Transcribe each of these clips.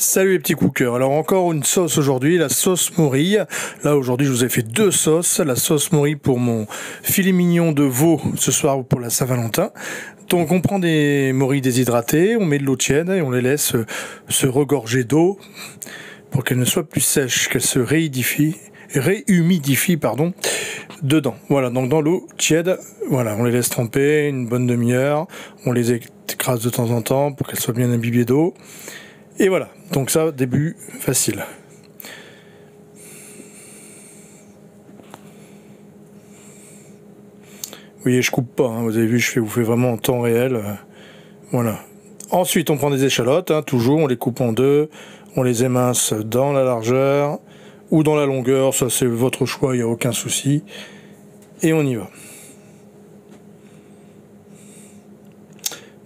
Salut les petits cookers, alors encore une sauce aujourd'hui, la sauce morille. Là aujourd'hui je vous ai fait deux sauces, la sauce morille pour mon filet mignon de veau ce soir pour la Saint-Valentin. Donc on prend des morilles déshydratées, on met de l'eau tiède et on les laisse se regorger d'eau pour qu'elles ne soient plus sèches, qu'elles se réhumidifient dedans. Voilà, donc dans l'eau tiède, voilà, on les laisse tremper une bonne demi-heure, on les écrase de temps en temps pour qu'elles soient bien imbibées d'eau. Et voilà, donc ça, début facile. Vous voyez, je coupe pas, hein, vous avez vu, vous fais vraiment en temps réel. Voilà. Ensuite, on prend des échalotes, hein, toujours, on les coupe en deux, on les émince dans la largeur ou dans la longueur, ça c'est votre choix, il n'y a aucun souci. Et on y va.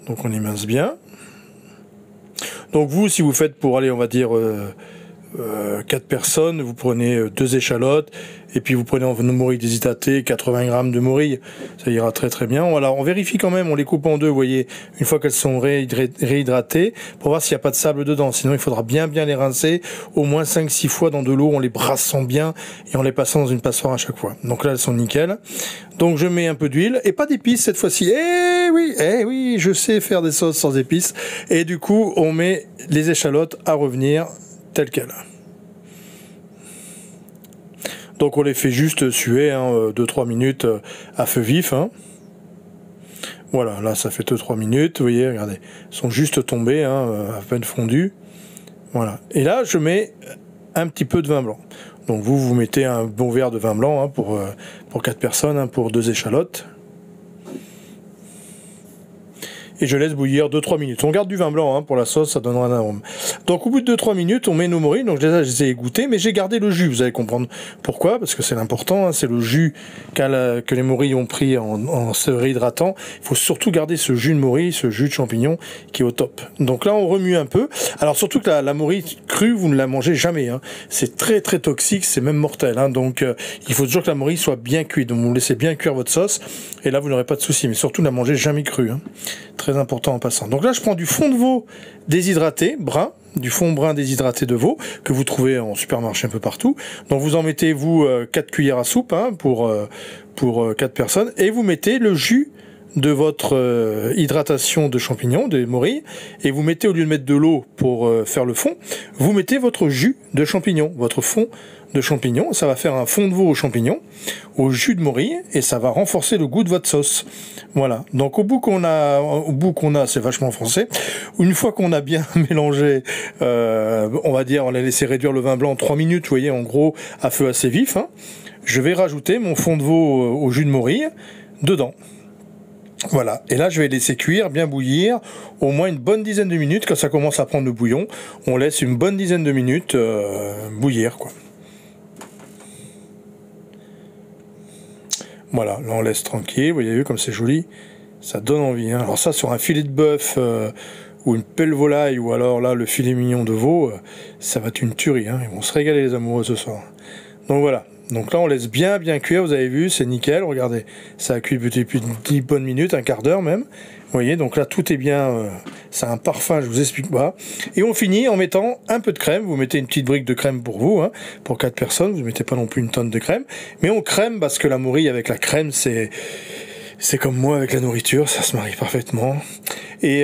Donc on émince bien. Donc vous, si vous faites pour aller, on va dire, 4 personnes, vous prenez 2 échalotes, et puis vous prenez en morilles déshydratées, 80 grammes de morilles, ça ira très très bien. Voilà, on vérifie quand même, on les coupe en deux, vous voyez, une fois qu'elles sont réhydratées, pour voir s'il n'y a pas de sable dedans, sinon il faudra bien les rincer, au moins 5-6 fois dans de l'eau, en les brassant bien, et en les passant dans une passoire à chaque fois. Donc là, elles sont nickel. Donc je mets un peu d'huile, et pas d'épices cette fois-ci. Eh oui, je sais faire des sauces sans épices, et du coup, on met les échalotes à revenir telles quelles. Donc on les fait juste suer, hein, 2-3 minutes à feu vif. Hein. Voilà, là ça fait 2-3 minutes, vous voyez, regardez, elles sont juste tombées, hein, à peine fondues. Voilà, et là je mets un petit peu de vin blanc. Donc vous mettez un bon verre de vin blanc, hein, pour 4 personnes, hein, pour 2 échalotes. Et je laisse bouillir 2-3 minutes. On garde du vin blanc, hein, pour la sauce, ça donnera un arôme. Donc au bout de 2-3 minutes, on met nos morilles. Donc déjà, je les ai égouttées, mais j'ai gardé le jus. Vous allez comprendre pourquoi, parce que c'est l'important, hein, c'est le jus que les morilles ont pris en se réhydratant. Il faut surtout garder ce jus de morille, ce jus de champignon qui est au top. Donc là, on remue un peu. Alors surtout que la morille crue, vous ne la mangez jamais. Hein. C'est très très toxique, c'est même mortel. Hein. Donc il faut toujours que la morille soit bien cuite. Donc vous laissez bien cuire votre sauce, et là vous n'aurez pas de souci. Mais surtout, ne la mangez jamais crue. Hein. Très important en passant. Donc là, je prends du fond de veau déshydraté, brun, du fond brun déshydraté de veau, que vous trouvez en supermarché un peu partout. Donc vous en mettez, 4 cuillères à soupe, hein, pour 4 personnes, et vous mettez le jus de votre hydratation de champignons, des morilles, et vous mettez, au lieu de mettre de l'eau pour faire le fond, vous mettez votre jus de champignons, votre fond de champignons. Ça va faire un fond de veau aux champignons, au jus de morille, et ça va renforcer le goût de votre sauce. Voilà. Donc au bout qu'on a, c'est vachement français. Une fois qu'on a bien mélangé, on va dire, on a laissé réduire le vin blanc 3 minutes, vous voyez, en gros, à feu assez vif. Hein, je vais rajouter mon fond de veau au jus de morille dedans. Voilà, et là je vais laisser cuire, bien bouillir, au moins une bonne dizaine de minutes. Quand ça commence à prendre le bouillon, on laisse une bonne dizaine de minutes bouillir, quoi. Voilà, là on laisse tranquille, vous voyez comme c'est joli, ça donne envie. Hein. Alors ça, sur un filet de bœuf ou une pelle volaille, ou alors là le filet mignon de veau, ça va être une tuerie. Hein. Ils vont se régaler les amoureux ce soir. Donc voilà. Donc là, on laisse bien cuire, vous avez vu, c'est nickel, regardez, ça a cuit depuis 10 bonnes minutes, un quart d'heure même, vous voyez, donc là, tout est bien, ça a un parfum, je vous explique pas, et on finit en mettant un peu de crème, vous mettez une petite brique de crème pour vous, hein, pour 4 personnes, vous ne mettez pas non plus une tonne de crème, mais on crème parce que la morille avec la crème, c'est comme moi avec la nourriture, ça se marie parfaitement, et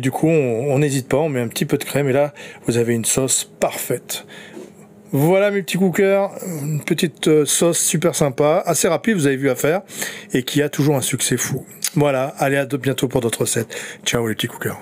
du coup, on n'hésite pas, on met un petit peu de crème, et là, vous avez une sauce parfaite. Voilà mes petits cookers, une petite sauce super sympa, assez rapide, vous avez vu à faire, et qui a toujours un succès fou. Voilà, allez à bientôt pour d'autres recettes. Ciao les petits cookers.